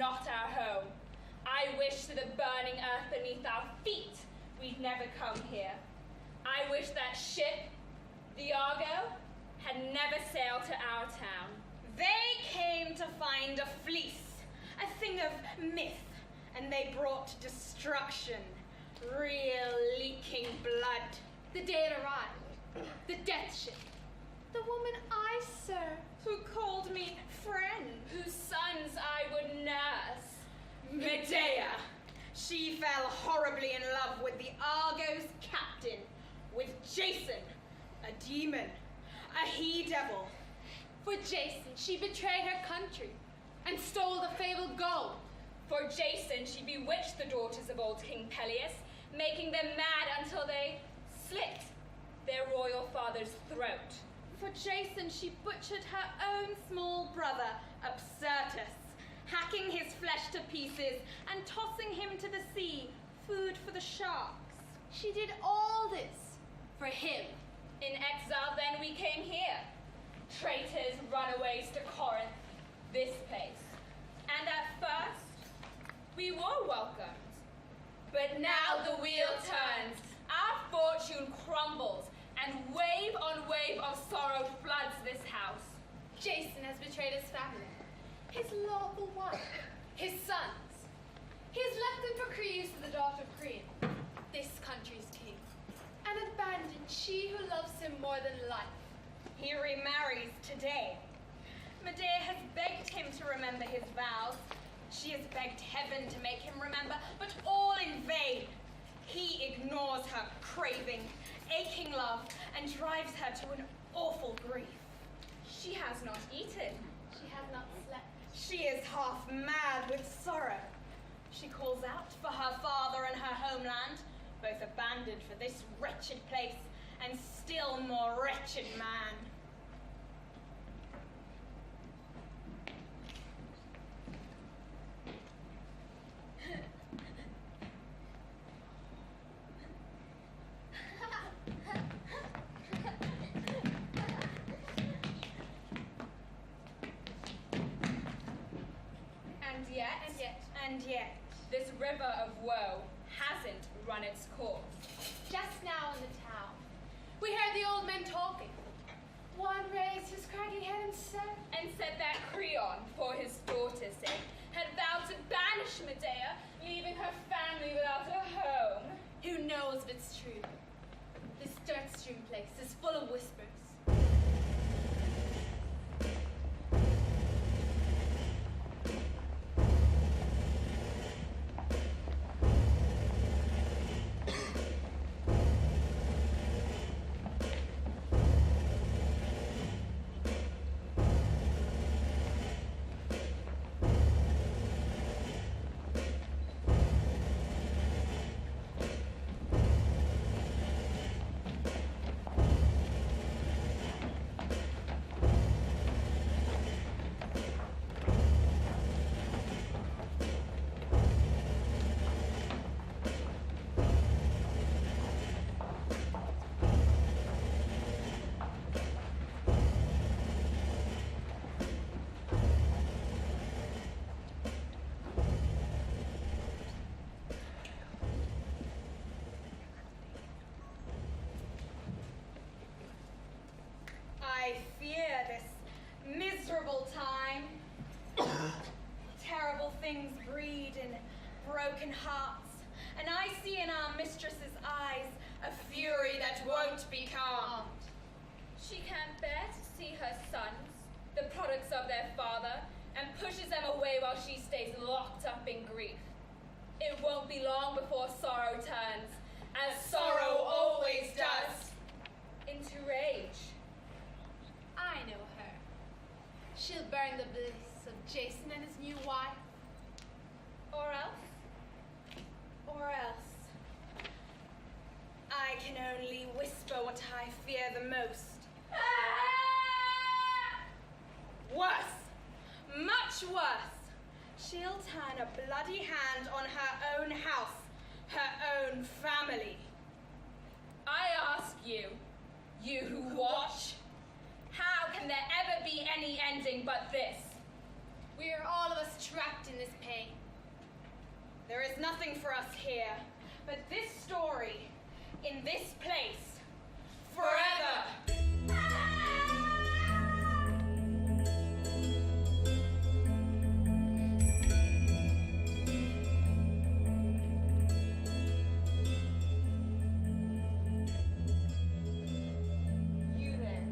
not our home. I wish to the burning earth beneath our feet we'd never come here. I wish that ship, the Argo, had never sailed to our town. They came to find a fleece, a thing of myth, and they brought destruction, real leaking blood. The day it arrived, the death ship, the woman I served, who called me friend, whose sons I would nurse. Medea. She fell horribly in love with the Argo's captain, with Jason, a demon, a he-devil. For Jason, she betrayed her country and stole the fabled gold. For Jason, she bewitched the daughters of old King Peleus, making them mad until they slit their royal father's throat. For Jason, she butchered her own small brother, Absyrtus, hacking his flesh to pieces and tossing him to the sea, food for the sharks. She did all this for him. In exile then we came here, traitors, runaways to Corinth, this place. And at first, we were welcomed. But now the wheel turns, our fortune crumbles, and wave on wave of sorrow floods this house. Jason has betrayed his family, his lawful wife, his sons. He has left them for Creus, the daughter of Creon, this country's king, and abandoned she who loves him more than life. He remarries today. Medea has begged him to remember his vows. She has begged heaven to make him remember, but all in vain. He ignores her craving, aching love, and drives her to an awful grief. She has not eaten. She has not slept. She is half mad with sorrow. She calls out for her father and her homeland, both abandoned for this wretched place and still more wretched man. And yet, this river of woe hasn't run its course. Just now in the town, we heard the old men talking. One raised his craggy head and said that Creon, for his daughter's sake, had vowed to banish Medea, leaving her family without a home. Who knows if it's true? This dirt strewn place is full of whispers. I fear this miserable time. Terrible things breed in broken hearts, and I see in our mistress's eyes a fury that won't be calmed. She can't bear to see her sons, the products of their father, and pushes them away while she stays locked up in grief. It won't be long before sorrow turns, as sorrow always does, into rage. I know her. She'll burn the bliss of Jason and his new wife. Or else? Or else. I can only whisper what I fear the most. Worse! Much worse! She'll turn a bloody hand on her own house, her own family. I ask you, you who watch, how can there ever be any ending but this? We are all of us trapped in this pain. waiting for us here, but this story, in this place, forever. You there.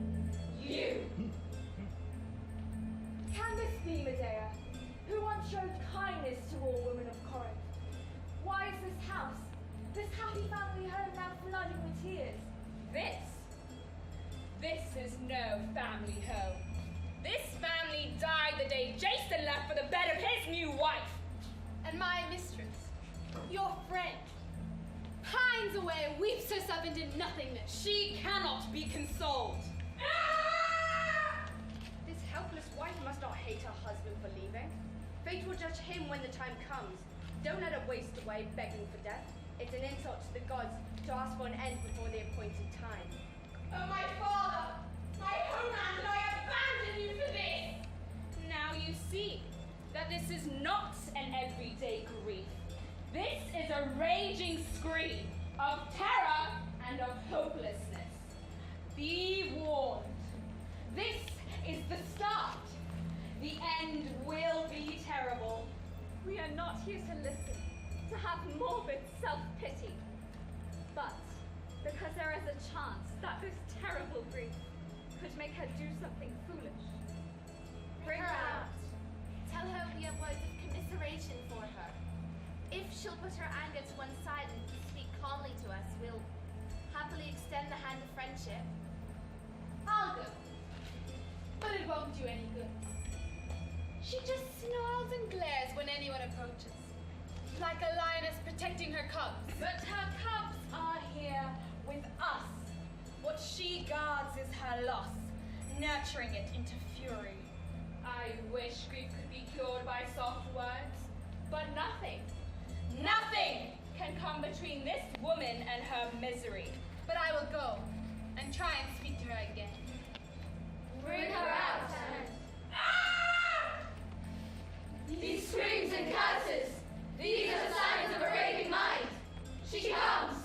You! Can this be Medea, who once showed kindness to all women of Corinth? Why is this happy family home now flooding with tears? This is no family home. This family died the day Jason left for the bed of his new wife. And my mistress, your friend, pines away and weeps herself into nothingness. She cannot be consoled. This helpless wife must not hate her husband for leaving. Fate will judge him when the time comes. Don't let her waste away begging for death. It's an insult to the gods to ask for an end before the appointed time. Oh, my father! My homeland, and I abandon you for this! Now you see that this is not an everyday grief. This is a raging scream of terror and of hopelessness. Be warned. This is the start. The end will be terrible. We are not here to listen, to have morbid self-pity, but because there is a chance that this terrible grief could make her do something foolish. Bring her out. Tell her we have words of commiseration for her. If she'll put her anger to one side and speak calmly to us, we'll happily extend the hand of friendship. I'll go. But it won't do any good. She just snarls and glares when anyone approaches, like a lioness protecting her cubs. But her cubs are here with us. What she guards is her loss, nurturing it into fury. I wish grief could be cured by soft words, but nothing can come between this woman and her misery. But I will go and try and speak to her again. Bring her out. These screams and curses, these are the signs of a raving mind. She comes.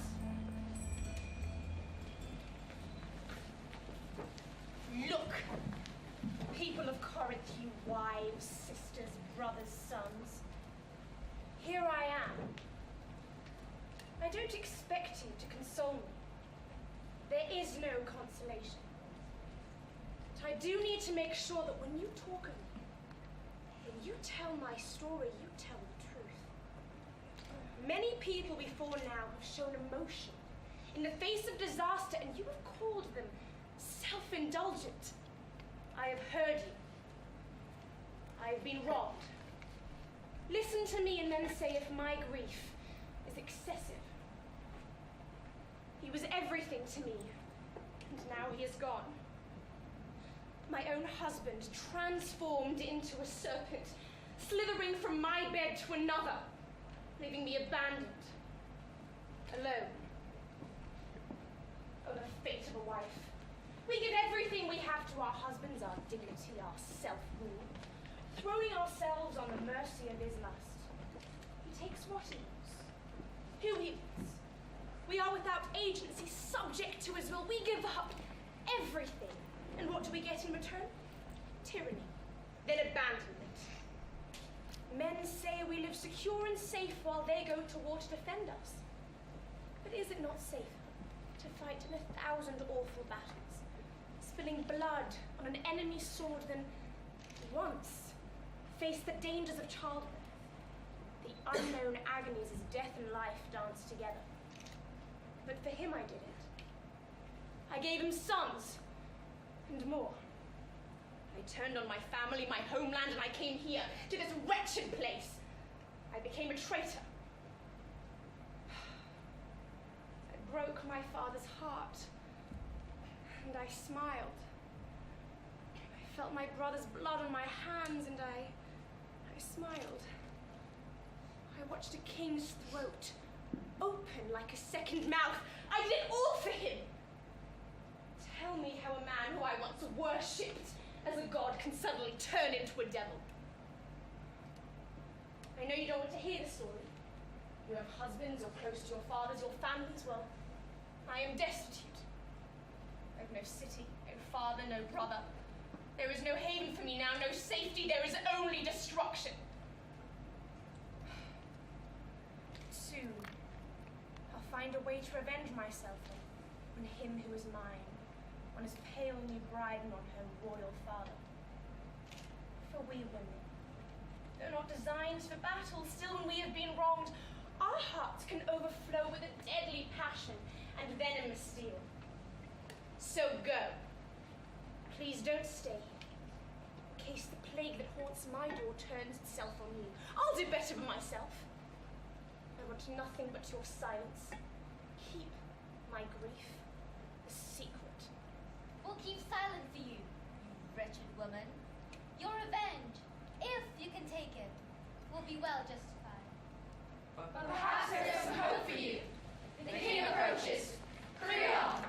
Look, people of Corinth, you wives, sisters, brothers, sons. Here I am. I don't expect you to console me. There is no consolation. But I do need to make sure that when you talk of me, when you tell my story, you tell the truth. Many people before now have shown emotion in the face of disaster, and you have called them self-indulgent. I have heard you. I have been wronged. Listen to me and then say if my grief is excessive. He was everything to me, and now he is gone. My own husband transformed into a serpent, slithering from my bed to another, leaving me abandoned, alone. Oh, the fate of a wife. We give everything we have to our husbands, our dignity, our self-rule, throwing ourselves on the mercy of his lust. He takes what he wants, who he wants. We are without agency, subject to his will. We give up everything. And what do we get in return? Tyranny, then abandonment. Men say we live secure and safe while they go to war to defend us. But is it not safer to fight in 1,000 awful battles, spilling blood on an enemy's sword than once face the dangers of childbirth, the unknown agonies as death and life dance together? But for him I did it. I gave him sons, and more. I turned on my family, my homeland, and I came here, to this wretched place. I became a traitor. I broke my father's heart, and I smiled. I felt my brother's blood on my hands, and I smiled. I watched a king's throat open like a second mouth. I did it all for him. Tell me how a man who I once worshipped as a god can suddenly turn into a devil. I know you don't want to hear the story, You have husbands, you're close to your fathers, your families. Well, I am destitute. I have no city, no father, no brother. There is no haven for me now, no safety, there is only destruction. Soon, I'll find a way to revenge myself on him who is mine, on his pale new bride and on her royal father. For we women, though not designed for battle, still when we have been wronged, our hearts can overflow with a deadly passion and venomous steel. So go. Please don't stay here, in case the plague that haunts my door turns itself on you. I'll do better for myself. I want nothing but your silence. Keep my grief a secret. We'll keep silent for you, you wretched woman. Your revenge, if you can take it, will be well justified. But perhaps there is some hope for you. The king approaches. Hurry on.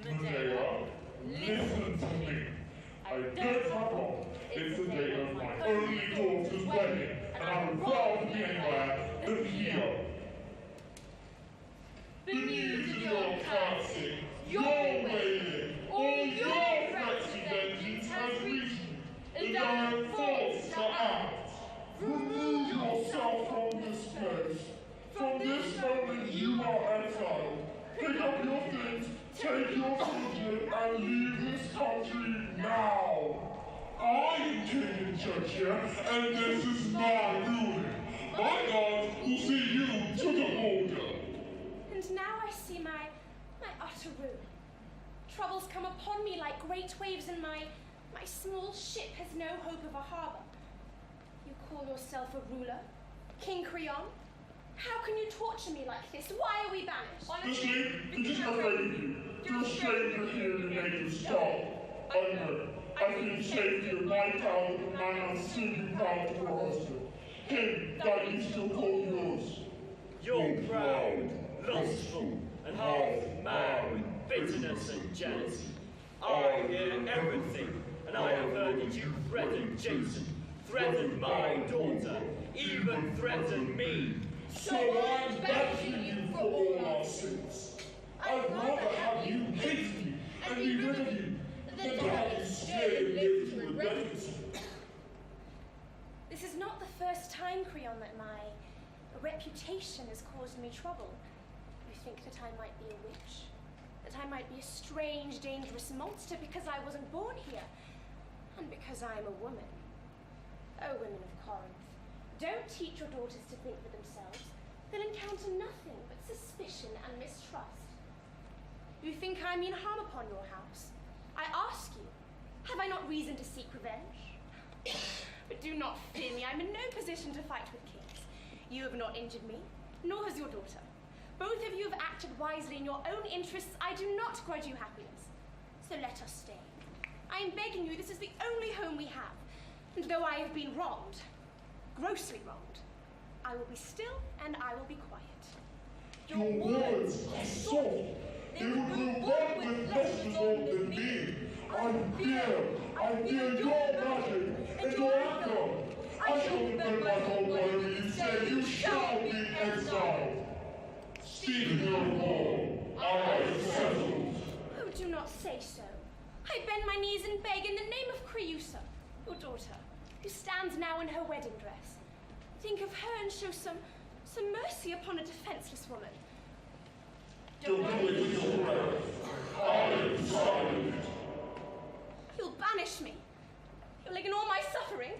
Medea, listen to me. I don't have long. It's the day of my only daughter's wedding, and I would rather be anywhere than here. The news of your cursing, your wailing, all your threats of vengeance has reached me, and I am forced to act. Remove yourself from this place. From this moment you are exiled. Pick up your things, take your children, and leave this country now. I am king and judge here, and this is my ruling. My guards will see you to the border. And now I see my utter ruin. Troubles come upon me like great waves, and my small ship has no hope of a harbour. You call yourself a ruler? King Creon? How can you torture me like this? Why are we banished? The sheep is afraid of you. To a stranger here in the native stall. I know. I feel safety of my power, the man I'm soon proud to foster. Him that you still call yours. You're proud, lustful, and half mad with bitterness and jealousy. I hear everything, and I have heard that you threatened Jason, threatened my daughter, even threatened me. So I'm banishing you for all our sins. I'd rather have you hate me and be rid of you than to have you stay and live to regret it. This is not the first time, Creon, that my reputation has caused me trouble. You think that I might be a witch? That I might be a strange, dangerous monster because I wasn't born here? And because I am a woman? Oh, women of Corinth, don't teach your daughters to think for themselves. They'll encounter nothing but suspicion and mistrust. You think I mean harm upon your house? I ask you, have I not reason to seek revenge? But do not fear me, I'm in no position to fight with kings. You have not injured me, nor has your daughter. Both of you have acted wisely in your own interests. I do not grudge you happiness. So let us stay. I am begging you, this is the only home we have. And though I have been wronged, grossly wronged, I will be still and I will be quiet. Your words are soft. They would grow one with less resolve than me. I fear your magic and your anger. I shall defend my home wherever you say you shall be exiled. Speak no more. I have settled. Oh, do not say so. I bend my knees and beg in the name of Creusa, your daughter, who stands now in her wedding dress. Think of her and show some mercy upon a defenseless woman. Don't do it with your breath. I am decided. You'll banish me. You'll ignore my suffering.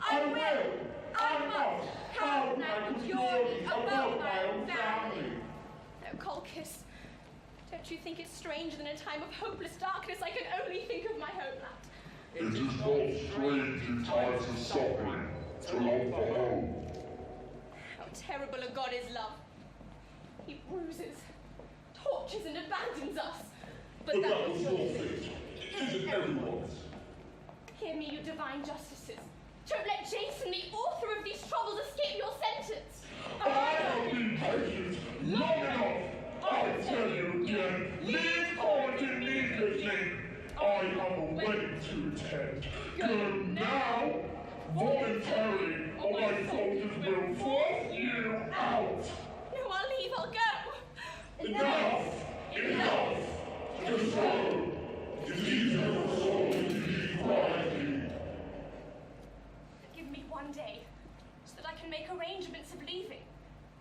I will. I must. How can I endure it above my own family? No, Colchis. Don't you think it's strange that in a time of hopeless darkness I can only think of my homeland? It is not strange in times of suffering to long for home. How terrible a god is love. He bruises, tortures, and abandons us. But that was your fate. It isn't everyone's. Hear me, you divine justices. Don't let Jason, the author of these troubles, escape your sentence. I have been patient long enough. I tell you again, leave Corinth immediately. I have a wedding to attend. Go now. Voluntarily, or my soldiers will force you out. No, I'll leave, I'll go. Enough! Enough! Just go! It is easier for soul to leave quietly. Give me one day, so that I can make arrangements of leaving.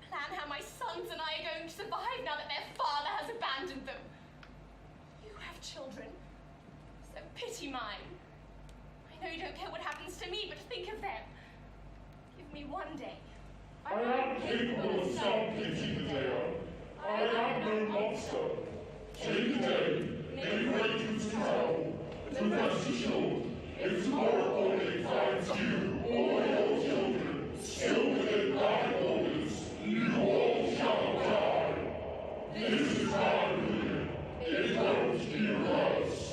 Plan how my sons and I are going to survive now that their father has abandoned them. You have children, so pity mine. I know you don't care what happens to me, but think of them. Give me one day. I am capable of some pity, Medea. I am no monster. Take a day, maybe wait to tell. But rest assured, if tomorrow morning finds you or your children still within my borders, you all shall die. This is my ruin. It won't be reversed.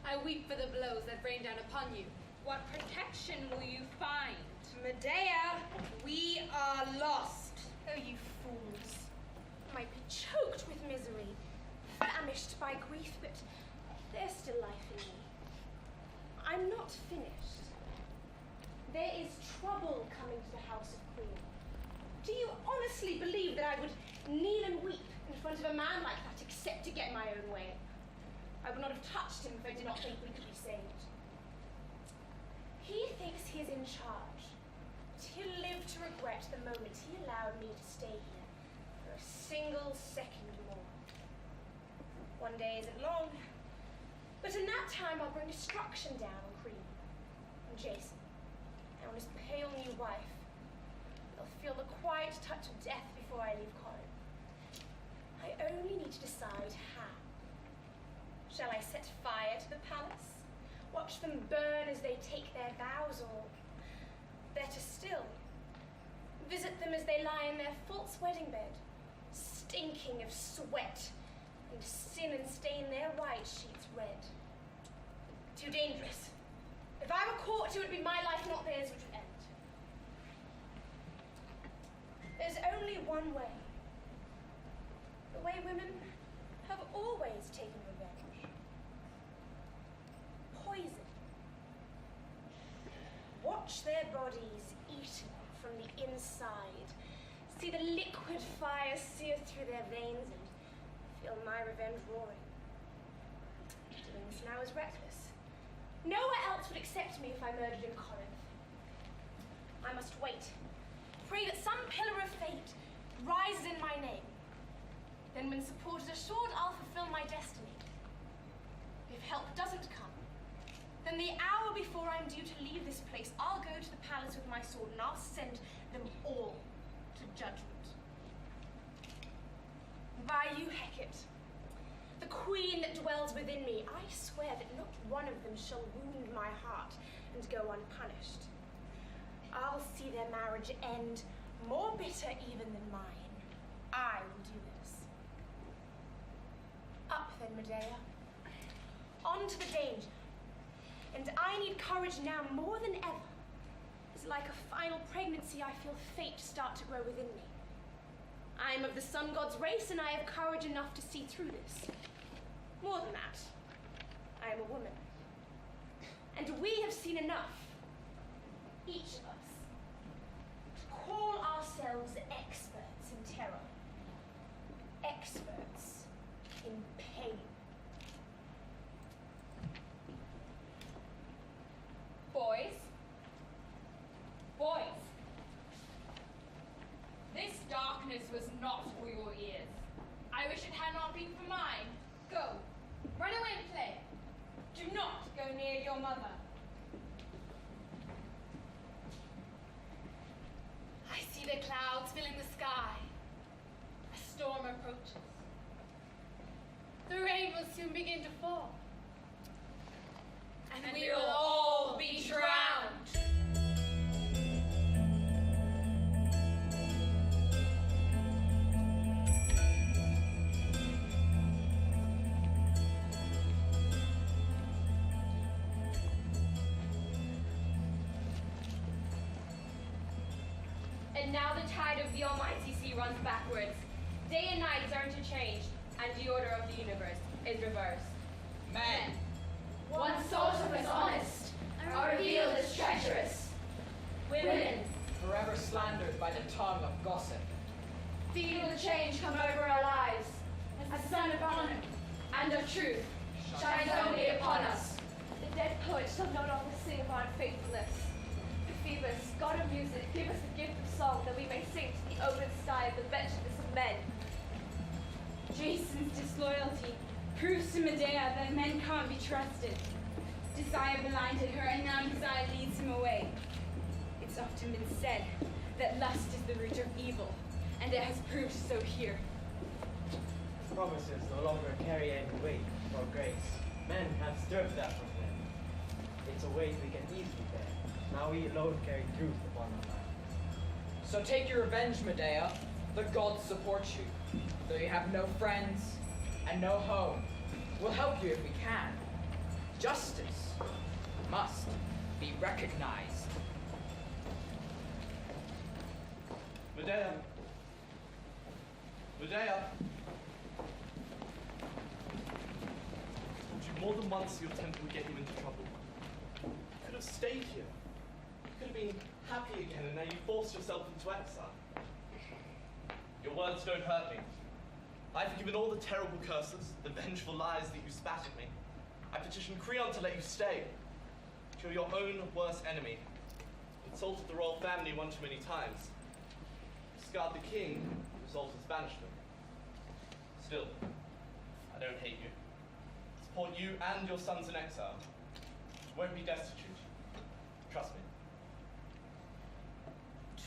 I weep for the blows that rain down upon you. What protection will you find? Medea, we are lost. Oh, you fools. I might be choked with misery, famished by grief, but there's still life in me. I'm not finished. There is trouble coming to the House of Queen. Do you honestly believe that I would kneel and weep in front of a man like that except to get my own way? I would not have touched him if I did not think we could be saved. He thinks he is in charge, but he'll live to regret the moment he allowed me to stay here for a single second more. One day isn't long, but in that time I'll bring destruction down on Cream, on Jason, and on his pale new wife. They'll feel the quiet touch of death before I leave Corinth. I only need to decide how. Shall I set fire to the palace? Watch them burn as they take their vows, or better still, visit them as they lie in their false wedding bed, stinking of sweat and sin, and stain their white sheets red. Too dangerous. If I were caught, it would be my life, not theirs, which would end. There's only one way. The way women have always taken revenge. Poison. Watch their bodies eaten from the inside. See the liquid fire sear through their veins and feel my revenge roaring. Doing this now is reckless. Nowhere else would accept me if I murdered in Corinth. I must wait. Pray that some pillar of fate rises in my name. Then when support is assured, I'll fulfill my destiny. If help doesn't come, then the hour before I'm due to leave this place, I'll go to the palace with my sword and I'll send them all to judgment. By you, Hecate, the queen that dwells within me, I swear that not one of them shall wound my heart and go unpunished. I'll see their marriage end more bitter even than mine. I will do this. Up then, Medea. On to the danger. And I need courage now more than ever. It's like a final pregnancy, I feel fate start to grow within me. I am of the sun god's race, and I have courage enough to see through this. More than that, I am a woman. And we have seen enough, each of us, to call ourselves experts in terror, experts in pain. Boys, this darkness was not for your ears. I wish it had not been for mine. Go. Run away and play. Do not go near your mother. I see the clouds filling the sky. A storm approaches. The rain will soon begin to fall. And we will all be drowned. And now the tide of the almighty sea runs backwards. Day and night are interchanged, and the order of the universe is reversed. Men, Once thought of as honest are revealed as treacherous. Women, forever slandered by the tongue of gossip. feel the change come over our lives. As the sun of honor and of truth shines only upon us. The dead poet shall no longer sing of our unfaithfulness. Phoebus, god of music, give us the gift of song that we may sing to the open sky of the wretchedness of men. Jason's disloyalty proves to Medea that men can't be trusted. Desire blinded her, and now desire leads him away. It's often been said that lust is the root of evil, and it has proved so here. Promises no longer carry any weight or grace. Men have stripped that from them. It's a weight we can easily bear. Now we alone carry truth upon our minds. So take your revenge, Medea. The gods support you. Though you have no friends and no home, we'll help you if we can. Justice must be recognized. Medea. Medea. I told you more than once your temper would get you into trouble. You could have stayed here. You could have been happy again, and now you forced yourself into exile. Your words don't hurt me. I've forgiven all the terrible curses, the vengeful lies that you spat at me. I petitioned Creon to let you stay. But you're your own worst enemy. Insulted the royal family one too many times. Scarred the king, result is banishment. Still, I don't hate you. Support you and your sons in exile. You won't be destitute. Trust me.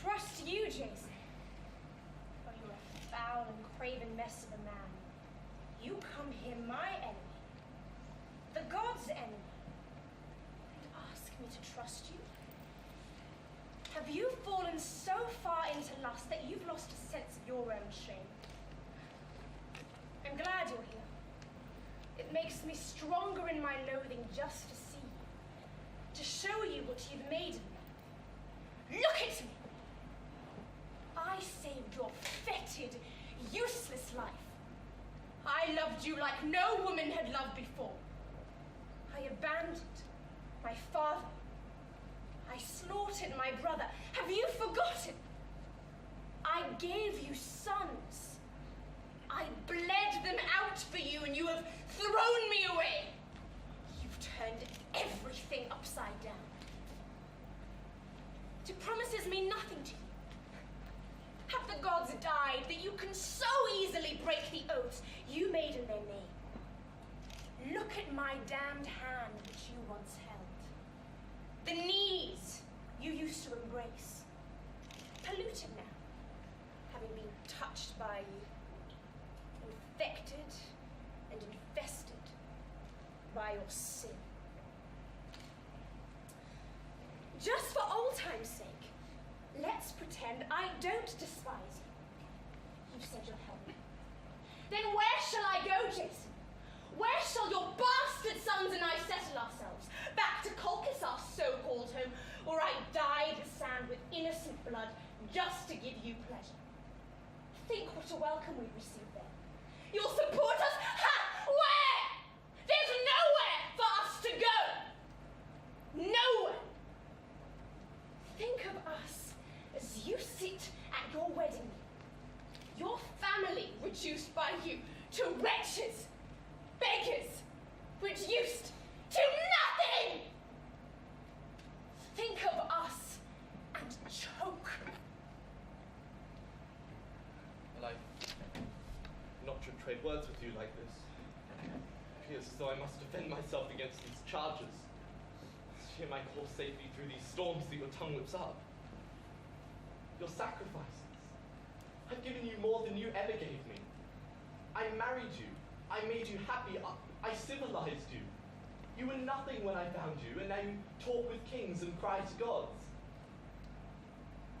Trust you, Jason. Oh, you're a foul and craven mess of a man. You come here, my enemy, the gods' enemy, and ask me to trust you? Have you fallen so far into lust that you've lost a sense of your own shame? I'm glad you're here. It makes me stronger in my loathing just to see you, to show you what you've made of me. Look at me! I saved your fetid, useless life. I loved you like no woman had loved before. I abandoned my father. I slaughtered my brother. Have you forgotten? I gave you sons. I bled them out for you, and you have thrown me away. You've turned everything upside down. Do promises mean nothing to you? Have the gods died that you can so easily break the oaths you made in their name? Look at my damned hand which you once held. The knees you used to embrace. Polluted now, having been touched by you. Infected and infested by your sin. Just for old time's sake, let's pretend I don't despise you. You said you'll help me. Then where shall I go, Jason? Where shall your bastard sons and I settle ourselves? Back to Colchis, our so-called home, where I dyed the sand with innocent blood just to give you pleasure. Think what a welcome we'd receive there. You'll support us? Ha! Where? There's nowhere for us to go! as though I must defend myself against these charges. Steer my course safely through these storms that your tongue whips up. Your sacrifices. I've given you more than you ever gave me. I married you. I made you happy. I civilized you. You were nothing when I found you, and now you talk with kings and cry to gods.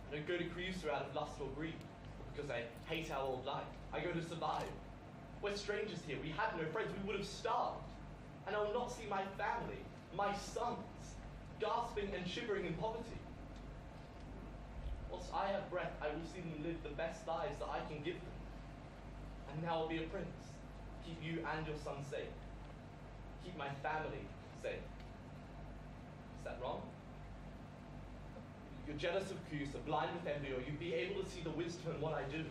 I don't go to Creusa out of lust or greed, or because I hate our old life. I go to survive. We're strangers here. We had no friends. We would have starved. And I will not see my family, my sons, gasping and shivering in poverty. Whilst I have breath, I will see them live the best lives that I can give them. And now I'll be a prince. Keep you and your son safe. Keep my family safe. Is that wrong? You're jealous of Creusa, blind with envy, or you'd be able to see the wisdom in what I do.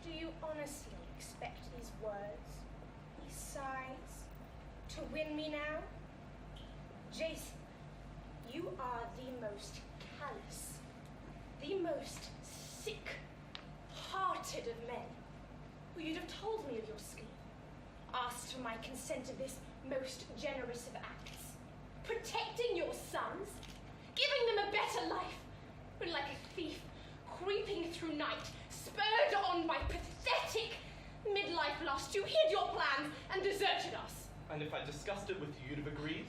Do you honestly expect these words, these sighs, to win me now? Jason, you are the most callous, the most sick-hearted of men. Well, you'd have told me of your scheme, asked for my consent of this most generous of acts, protecting your sons, giving them a better life, but like a thief, creeping through night, spurred on by pathetic midlife lust, you hid your plans and deserted us. And if I discussed it with you, you'd have agreed?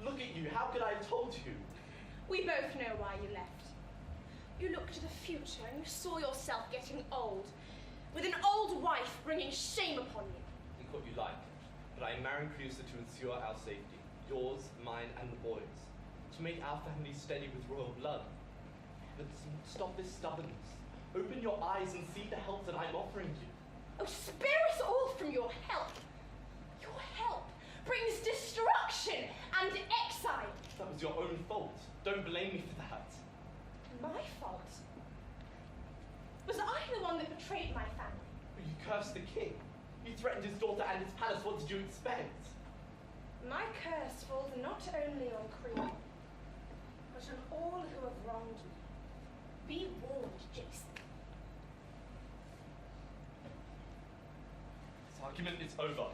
Look at you, how could I have told you? We both know why you left. You looked to the future and you saw yourself getting old, with an old wife bringing shame upon you. Think what you like, but I am marrying Creusa to ensure our safety, yours, mine, and the boys, to make our family steady with royal blood. But stop this stubbornness. Open your eyes and see the help that I'm offering you. Oh, spare us all from your help. Your help brings destruction and exile. That was your own fault. Don't blame me for that. My fault? Was I the one that betrayed my family? You cursed the king. You threatened his daughter and his palace. What did you expect? My curse falls not only on Creon, but on all who have wronged me. Be warned, Jason. This argument is over.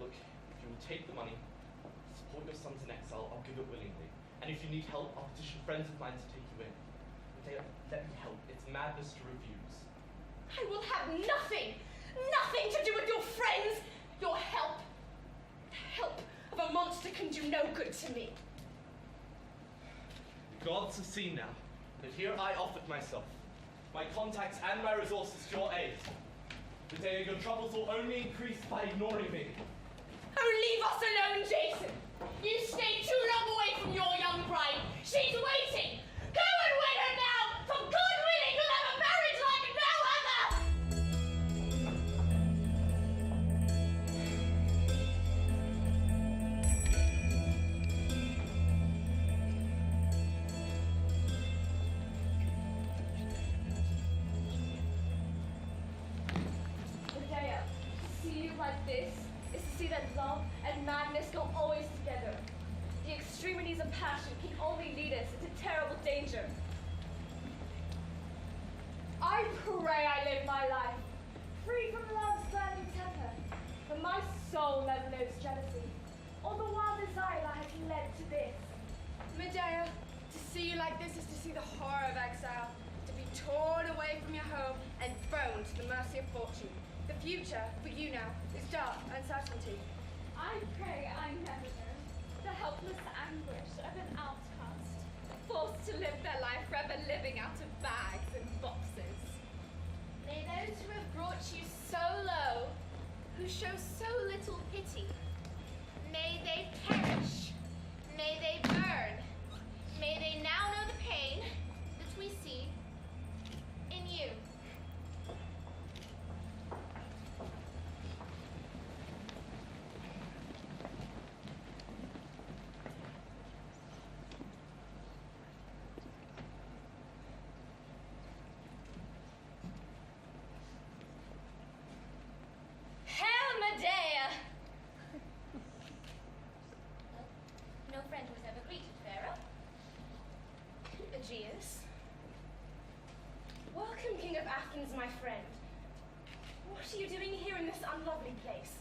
Look, if you will take the money, support your sons in exile, I'll give it willingly. And if you need help, I'll petition friends of mine to take you in. Medea, let me help. It's madness to refuse. I will have nothing to do with your friends, your help. The help of a monster can do no good to me. The gods have seen now that here I offered myself, my contacts and my resources to your aid. Medea, your troubles will only increase by ignoring me. Oh, leave us alone, Jason! You stayed too long away from your young bride. She's waiting! Go and win her now! For God willing, you'll have a marriage like no other! Medea, to see you like this is to see that love and madness go always together. The extremities of passion can only lead us into terrible danger. I pray I live my life free from love's burning temper, but my soul never knows jealousy, or the wild desire that has led to this. Medea, to see you like this is to see the horror of exile, to be torn away from your home and thrown to the mercy of fortune. The future, for you now, is dark uncertainty. I pray I never know the helpless anguish of an outcast, forced to live their life forever living out of bags and boxes. May those who have brought you so low, who show so little pity, may they perish, may they burn, may they now know the pain that we see in you. Medea! No friend was ever greeted fairer. Aegeus. Welcome, King of Athens, my friend. What are you doing here in this unlovely place?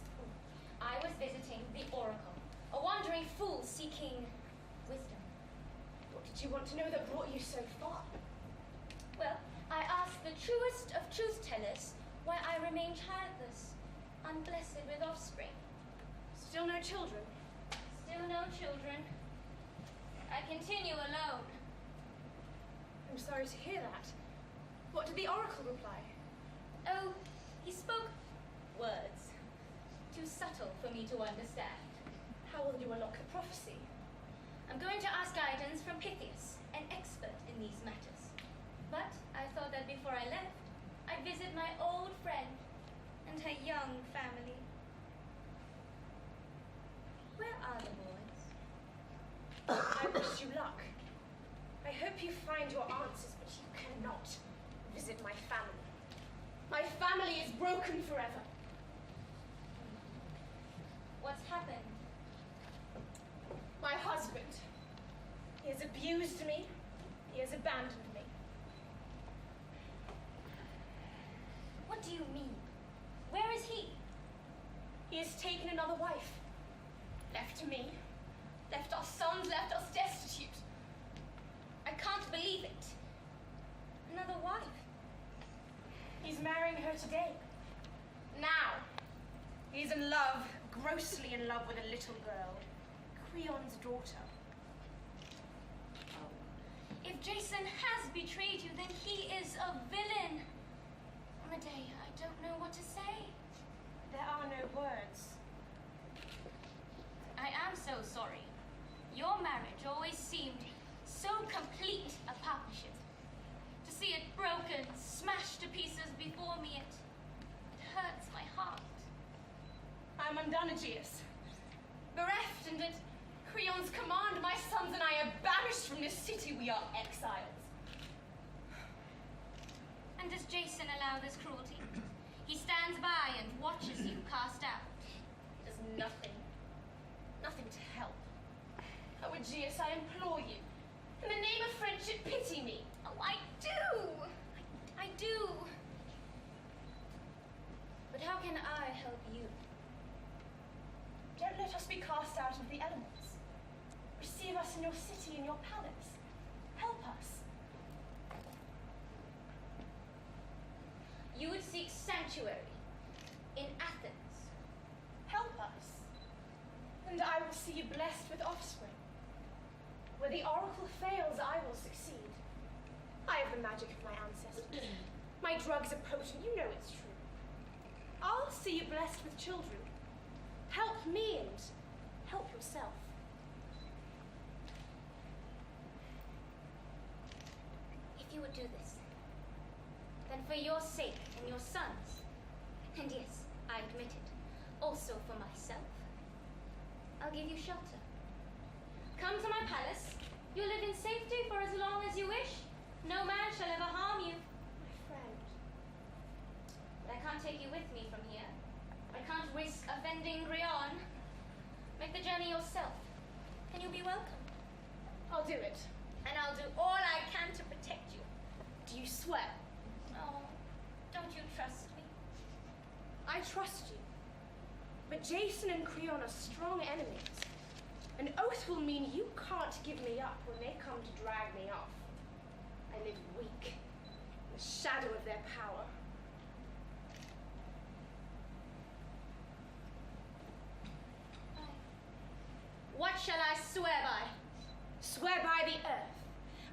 consulting the oracle, a wandering fool seeking wisdom. What did you want to know that brought you so far? Well, I asked the truest of truth-tellers why I remain childless, unblessed with offspring. Still no children? Still no children. I continue alone. I'm sorry to hear that. What did the oracle reply? Oh, he spoke words. Too subtle for me to understand. How will you unlock the prophecy? I'm going to ask guidance from Pythias, an expert in these matters. But I thought that before I left, I'd visit my old friend and her young family. Where are the boys? I wish you luck. I hope you find your answers, but you cannot visit my family. My family is broken forever. What's happened? My husband. He has abused me. He has abandoned me. What do you mean? Where is he? He has taken another wife. Left me. Left our sons, left us destitute. I can't believe it. Another wife. He's marrying her today. Now. He's in love, grossly in love with a little girl. Creon's daughter. If Jason has betrayed you, then he is a villain. Medea, I don't know what to say. There are no words. I am so sorry. Your marriage always seemed so complete a partnership. To see it broken, smashed to pieces before me, it hurts my heart. I'm undone, Aegeus. Bereft and at Creon's command, my sons and I are banished from this city. We are exiles. And does Jason allow this cruelty? He stands by and watches you cast out. Does nothing. Nothing to help. Oh, Aegeus, I implore you. In the name of friendship, pity me. Oh, I do. I do. But how can I help you? Don't let us be cast out into the elements. Receive us in your city, in your palace. Help us. You would seek sanctuary in Athens. Help us. And I will see you blessed with offspring. Where the oracle fails, I will succeed. I have the magic of my ancestors. My drugs are potent, you know it's true. I'll see you blessed with children. Help me and help yourself. If you would do this, then for your sake and your sons, and yes, I admit it, also for myself, I'll give you shelter. Come to my palace. You'll live in safety for as long as you wish. No man shall ever harm you. My friend. But I can't take you with me from here. I can't risk offending Creon. Make the journey yourself, and you'll be welcome. I'll do it. And I'll do all I can to protect you. Do you swear? Oh, don't you trust me? I trust you. But Jason and Creon are strong enemies. An oath will mean you can't give me up when they come to drag me off. I live weak, in the shadow of their power. What shall I swear by? Swear by the earth,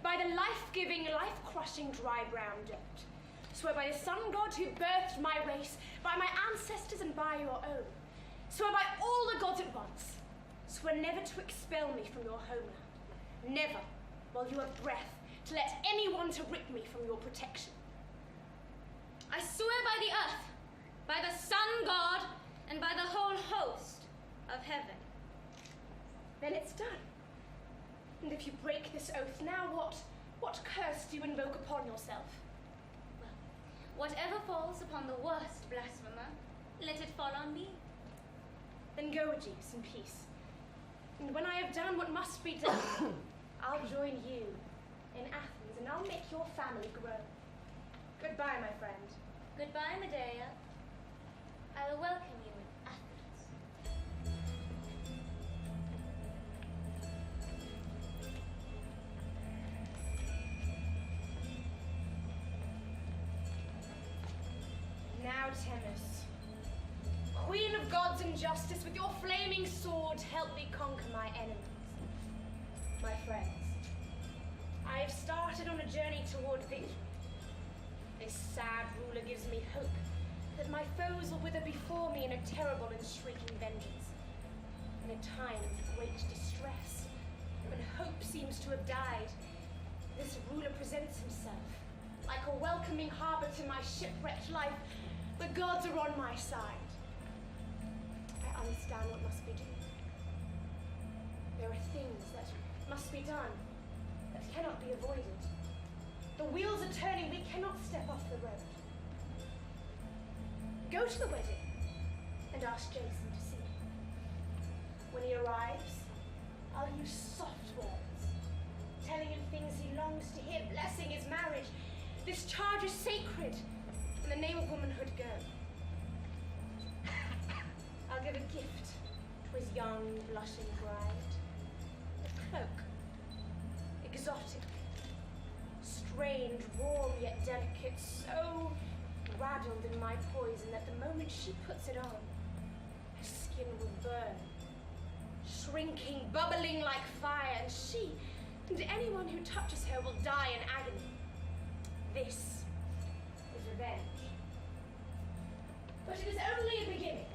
by the life-giving, life-crushing dry brown dirt. Swear by the sun god who birthed my race, by my ancestors and by your own. Swear by all the gods at once. Swear never to expel me from your homeland. Never, while you have breath, to let anyone to rip me from your protection. I swear by the earth, by the sun god, and by the whole host of heaven. Then it's done. And if you break this oath now, what curse do you invoke upon yourself? Well, whatever falls upon the worst blasphemer, let it fall on me. Then go, Aegeus, in peace. And when I have done what must be done, I'll join you in Athens, and I'll make your family grow. Goodbye, my friend. Goodbye, Medea. I will welcome you in Athens. Artemis, Queen of gods and justice, with your flaming sword help me conquer my enemies. My friends, I have started on a journey toward victory. This sad ruler gives me hope that my foes will wither before me in a terrible and shrieking vengeance. In a time of great distress, when hope seems to have died, this ruler presents himself like a welcoming harbor to my shipwrecked life. The gods are on my side. I understand what must be done. There are things that must be done that cannot be avoided. The wheels are turning, we cannot step off the road. Go to the wedding and ask Jason to see me. When he arrives, I'll use soft words, telling him things he longs to hear, blessing his marriage. This charge is sacred. In the name of womanhood, go. I'll give a gift to his young, blushing bride. A cloak. Exotic. Strange, warm, yet delicate. So raddled in my poison that the moment she puts it on, her skin will burn. Shrinking, bubbling like fire, and she and anyone who touches her will die in agony. This is revenge. But it is only a beginning.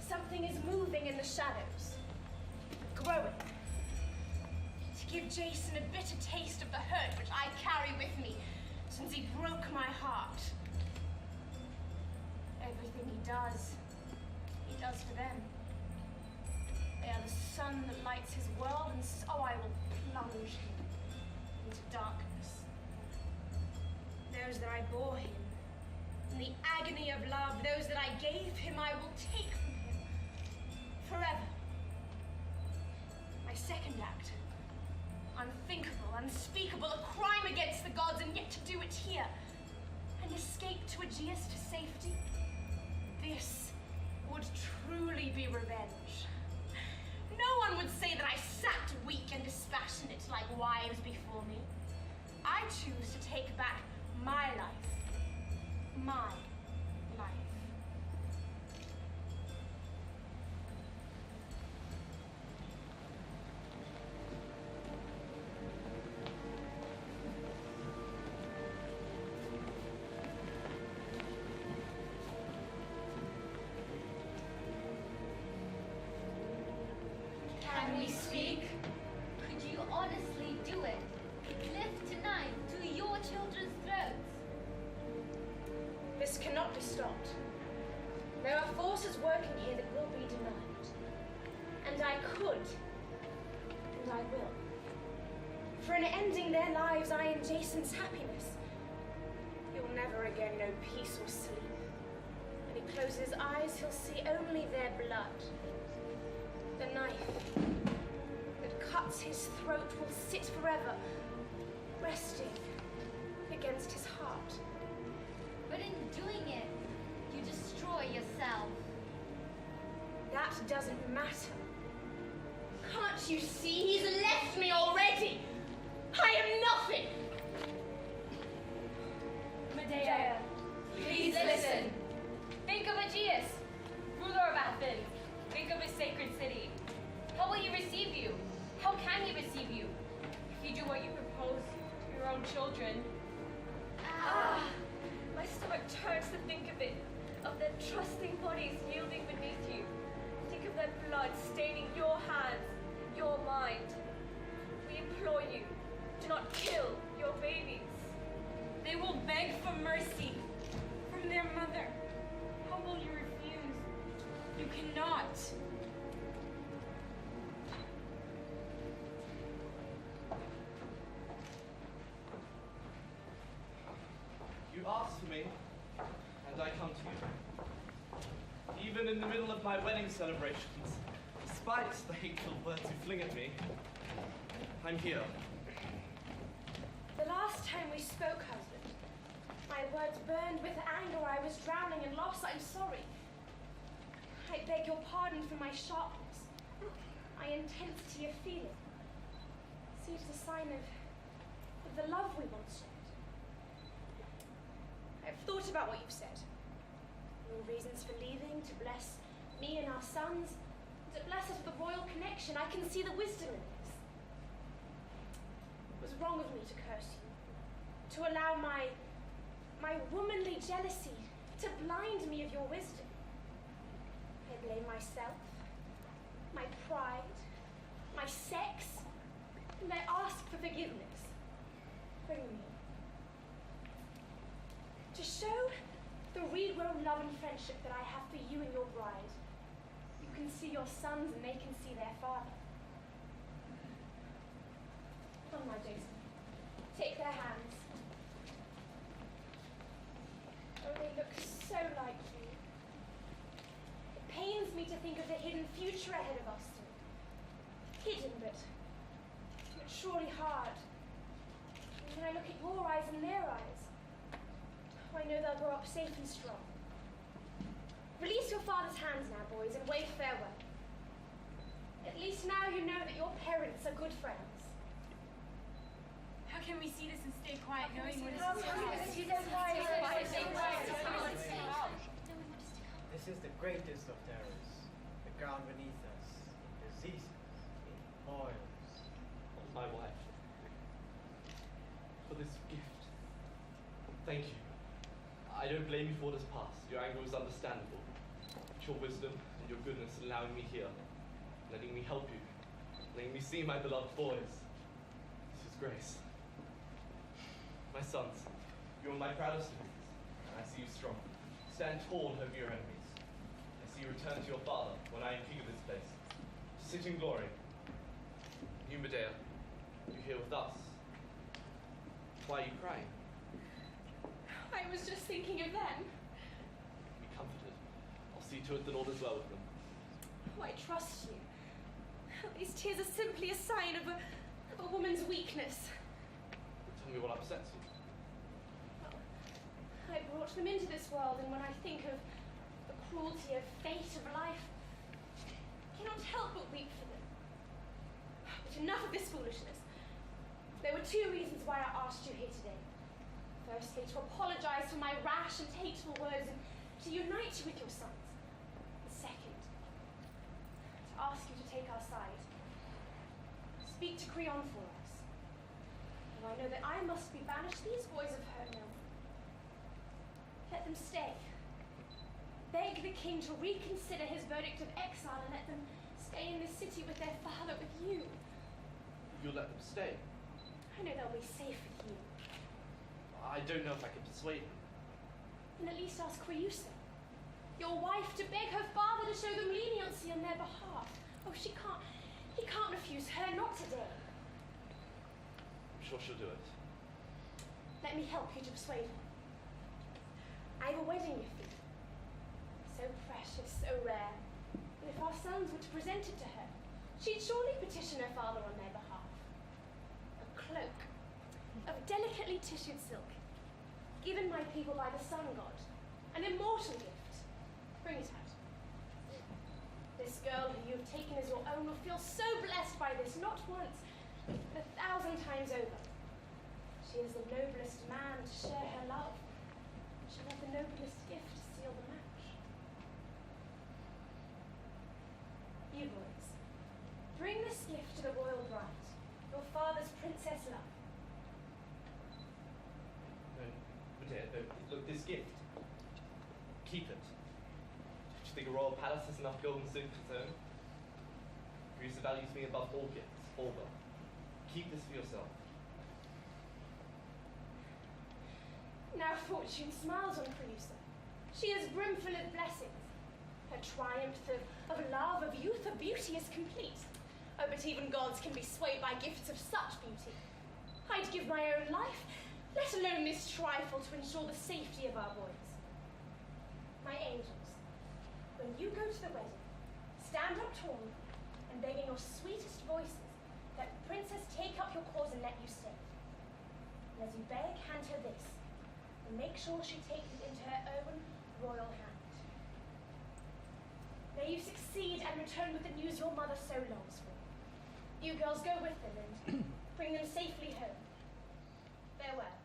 Something is moving in the shadows, growing, to give Jason a bitter taste of the hurt which I carry with me since he broke my heart. Everything he does for them. They are the sun that lights his world, and so I will plunge him into darkness. Those that I bore him, in the agony of love, those that I gave him, I will take from him forever. My second act, unthinkable, unspeakable, a crime against the gods, and yet to do it here, and escape to Aegeus to safety. This would truly be revenge. No one would say that I sat weak and dispassionate like wives before me. I choose to take back my life. My life. Can we speak? Could you honestly do it? Lift tonight to your children's throats. This cannot be stopped. There are forces working here that will be denied. And I could, and I will. For in ending their lives, I am Jason's happiness. He will never again know peace or sleep. When he closes his eyes, he'll see only their blood. The knife that cuts his throat will sit forever, resting against his heart. But in doing it, you destroy yourself. That doesn't matter. Can't you see? He's left me already. I am nothing. Medea, please listen. Think of Aegeus, ruler of Athens. Think of his sacred city. How will he receive you? How can he receive you? If you do what you propose to your own children. My stomach turns to think of it, of their trusting bodies yielding beneath you. Think of their blood staining your hands, your mind. We implore you, do not kill your babies. They will beg for mercy from their mother. How will you refuse? You cannot. You asked for me, and I come to you. Even in the middle of my wedding celebrations, despite the hateful words you fling at me, I'm here. The last time we spoke, husband, my words burned with anger. I was drowning in loss. I'm sorry. I beg your pardon for my sharpness, my intensity of feeling. See, it's a sign of the love we once shared. I've thought about what you've said. Your reasons for leaving, to bless me and our sons, to bless us with a royal connection. I can see the wisdom in this. It was wrong of me to curse you, to allow my womanly jealousy to blind me of your wisdom. I blame myself, my pride, my sex, and I ask for forgiveness. Bring me. To show the regrown love and friendship that I have for you and your bride, you can see your sons and they can see their father. Come, my Jason. Take their hands. Oh, they look so like you. It pains me to think of the hidden future ahead of us two. Hidden, but surely hard. And when I look at your eyes and their eyes, I know they'll grow up safe and strong. Release your father's hands now, boys, and wave farewell. At least now you know that your parents are good friends. How can we see this and stay quiet knowing what This is the greatest of terrors. The ground beneath us, in diseases, in boils. My wife, for this gift. Thank you. I don't blame you for what has passed. Your anger was understandable. But your wisdom and your goodness allowing me here, letting me help you, letting me see my beloved boys. This is grace. My sons, you are my proudest of these, and I see you strong. Stand tall over your enemies. I see you return to your father when I am king of this place. Sit in glory. You, Medea, you here with us. Why are you crying? I was just thinking of them. Be comforted. I'll see to it that all is well with them. Oh, I trust you. These tears are simply a sign of a woman's weakness. Tell me what upsets you. I brought them into this world, and when I think of the cruelty of fate, of life, I cannot help but weep for them. But enough of this foolishness. There were two reasons why I asked you here today. Firstly, to apologize for my rash and hateful words and to unite you with your sons. And second, to ask you to take our side. Speak to Creon for us. And I know that I must be banished. These boys have heard no more. Let them stay. Beg the king to reconsider his verdict of exile and let them stay in this city with their father, with you. You'll let them stay? I know they'll be safe with you. I don't know if I can persuade them. Then at least ask Creusa, your wife, to beg her father to show them leniency on their behalf. Oh, he can't refuse her, not today. I'm sure she'll do it. Let me help you to persuade her. I have a wedding gift for you. So precious, so rare. And if our sons were to present it to her, she'd surely petition her father on their behalf. A cloak of delicately tissued silk, given my people by the sun god, an immortal gift. Bring it out. This girl who you have taken as your own will feel so blessed by this, not once, but 1,000 times over. She is the noblest man to share her love. She will have the noblest gift to seal the match. You boys, bring this gift to the royal bride, your father's princess love. Medea, look, this gift. Keep it. Do you think a royal palace has enough gold and silk of its own? Creusa values me above all gifts, all wealth. Keep this for yourself. Now fortune smiles on Creusa. She is brimful of blessings. Her triumph of love, of youth, of beauty is complete. Oh, but even gods can be swayed by gifts of such beauty. I'd give my own life, let alone this trifle, to ensure the safety of our boys. My angels, when you go to the wedding, stand up tall and beg in your sweetest voices that the princess take up your cause and let you stay. And as you beg, hand her this, and make sure she takes it into her own royal hand. May you succeed and return with the news your mother so longs for. You girls go with them and bring them safely home. Farewell.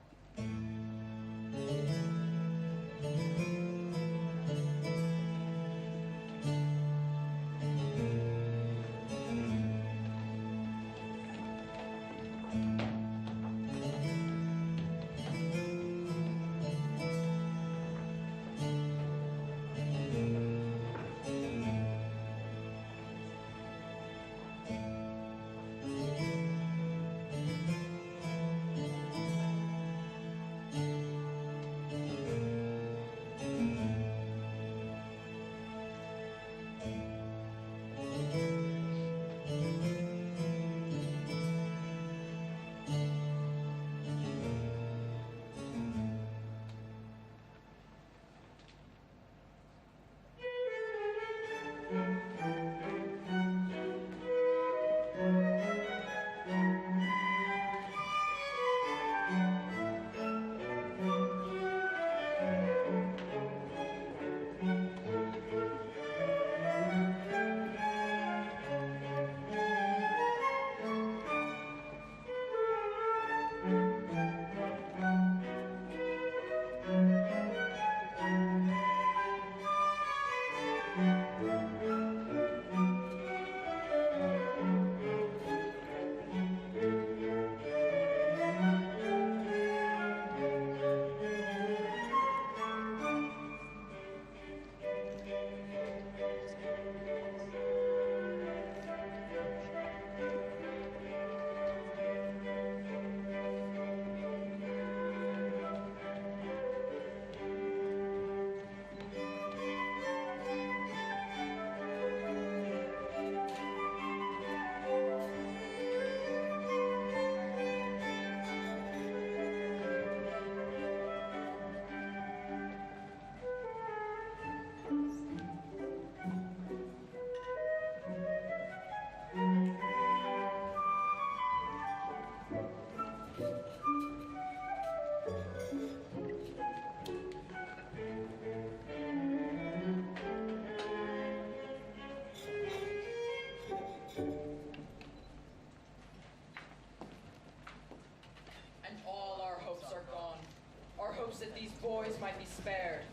spared.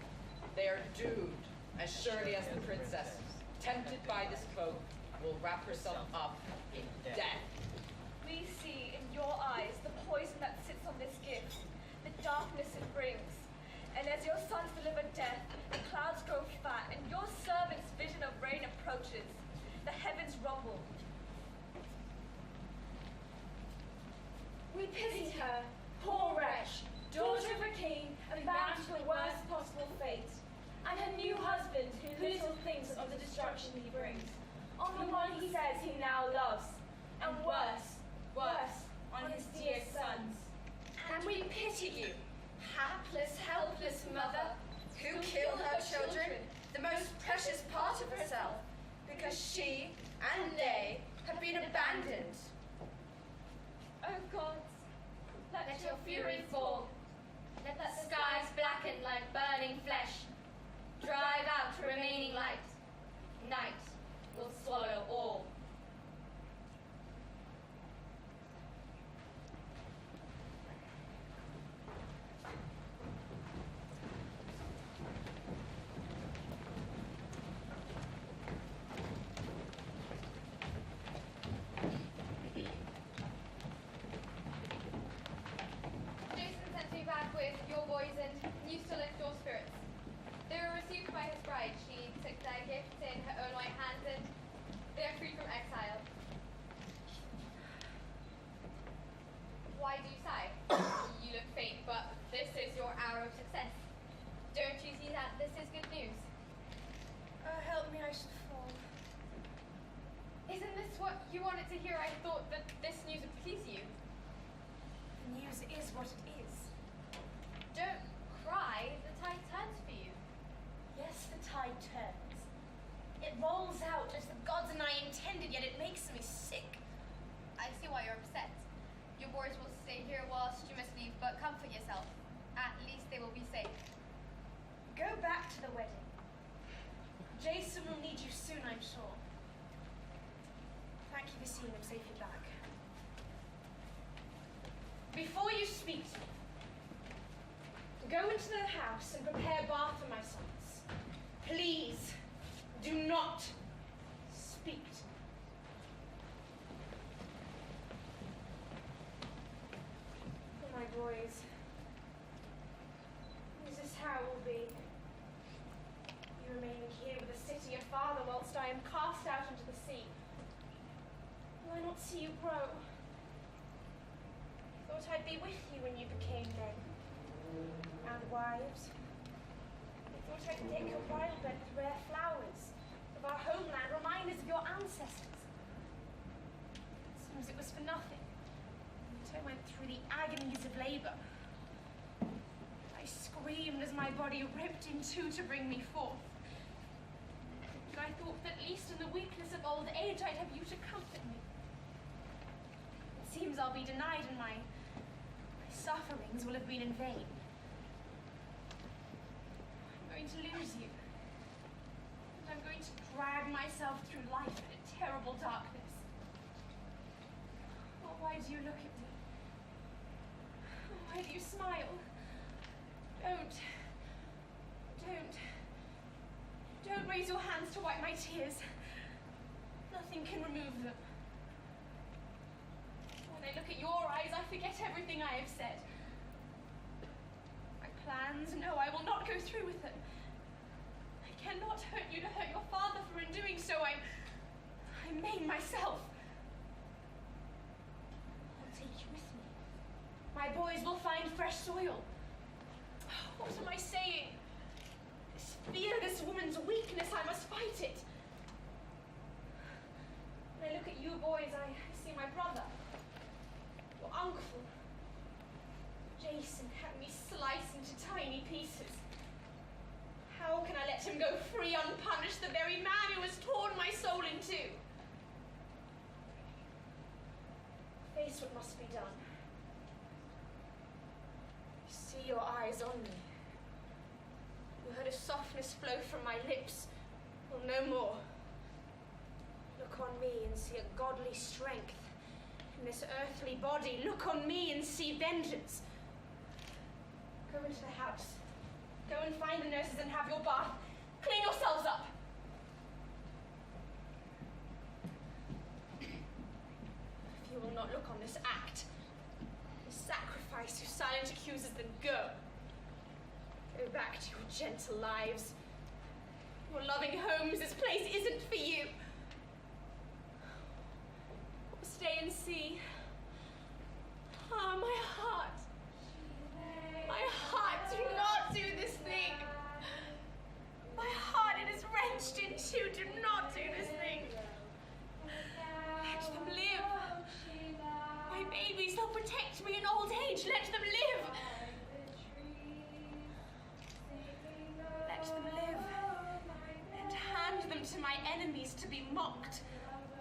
They are doomed, as surely as the princess, tempted by this cloak, will wrap herself up in death. We see in your eyes the poison that sits on this gift, the darkness it brings. And as your sons deliver death, the clouds grow fat, and your servant's vision of rain approaches. The heavens rumble. We pity her, poor wretch, daughter of a king, and bound to the worst possible fate. And her new husband, who little thinks of the destruction he brings, on the one he says he now loves, and worse, on his dear sons. And we pity you, hapless, helpless mother, who killed her children, the most precious part of herself, because she and they have been abandoned. O gods, Let your fury fall. Let the skies blacken like burning flesh. Drive out remaining light. Night will swallow all. Jason sent me back with your boys and used to lift your spirits. They were received by his bride. She took their gifts in her own white hands and they are free from exile. Why do you sigh? You look faint, but this is your hour of success. Don't you see that this is good news? help me, I should fall. Isn't this what you wanted to hear? I thought that this news would please you. The news is what it is. Don't cry, the tide turns for you. Yes, the tide turns. It rolls out as the gods and I intended, yet it makes me sick. I see why you're upset. Your boys will stay here whilst you must leave, but comfort yourself. At least they will be safe. Go back to the wedding. Jason will need you soon, I'm sure. Thank you for seeing them safely back. Before you speak to me, go into the house and prepare bath for my sons. Please, do not speak to me. For my boys, this is how it will be. You remaining here with the city of father whilst I am cast out into the sea. Will I not see you grow? I thought I'd be with you when you became men and wives. I thought I'd deck your bridal bed with rare flowers of our homeland, reminders of your ancestors. It seems it was for nothing. That I went through the agonies of labor. I screamed as my body ripped in two to bring me forth. And I thought that at least in the weakness of old age I'd have you to comfort me. It seems I'll be denied, and my sufferings will have been in vain. I'm going to lose you. And I'm going to drag myself through life in a terrible darkness. Oh, why do you look at me? Oh, why do you smile? Don't raise your hands to wipe my tears. Nothing can remove them. When I look at your eyes, I forget everything I have said. My plans, no, I will not go through with them. I cannot hurt you to hurt your father, for in doing so, I maim myself. I'll take you with me. My boys will find fresh soil. What am I saying? This fear, this woman's weakness, I must fight it. When I look at you boys, I see my brother, your uncle. Jason had me sliced into tiny pieces. How can I let him go free unpunished, the very man who has torn my soul in two? Face what must be done. You see your eyes on me. You heard a softness flow from my lips. Well, no more. Look on me and see a godly strength. In this earthly body, look on me and see vengeance. Go into the house. Go and find the nurses and have your bath. Clean yourselves up. If you will not look on this act, this sacrifice, you silent accusers, then go. Go back to your gentle lives. Your loving homes, this place isn't for you. Or stay and see. Ah, my heart. My heart, do not do this thing. My heart, it is wrenched in two. Do not do this thing. Let them live. My babies, they'll protect me in old age. Let them live. Let them live. And hand them to my enemies to be mocked.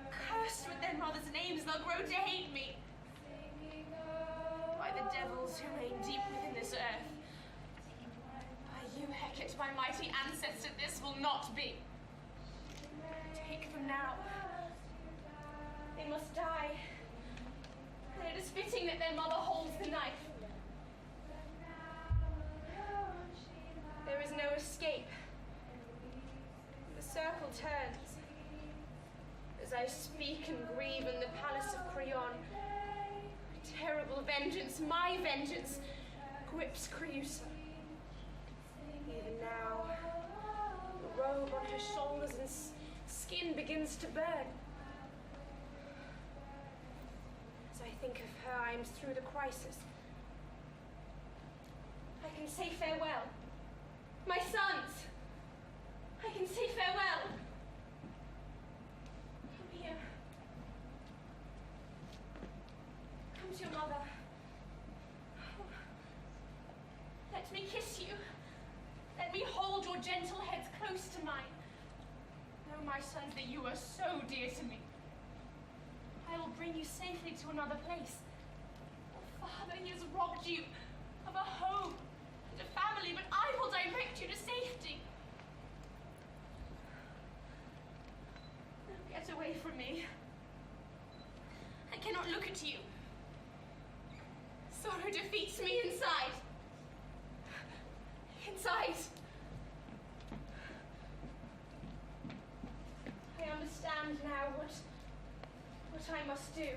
Cursed with their mothers' names, they'll grow to hate me. By the devils who reign deep within this earth. By you, Hecate, my mighty ancestor, this will not be. Take them now. They must die. And it is fitting that their mother holds the knife. There is no escape. The circle turns. As I speak and grieve in the palace of Creon, terrible vengeance, my vengeance, grips Creusa. Even now, the robe on her shoulders and skin begins to burn. As I think of her, I am through the crisis. I can say farewell. My sons! I can say farewell. Come here. Come to your mother. Oh. Let me kiss you. Let me hold your gentle heads close to mine. Know, my sons, that you are so dear to me. I will bring you safely to another place. Oh, Father, he has robbed you of a home and a family, but I will direct you to safety. Get away from me. I cannot look at you. Sorrow defeats me inside. Inside. I understand now what I must do.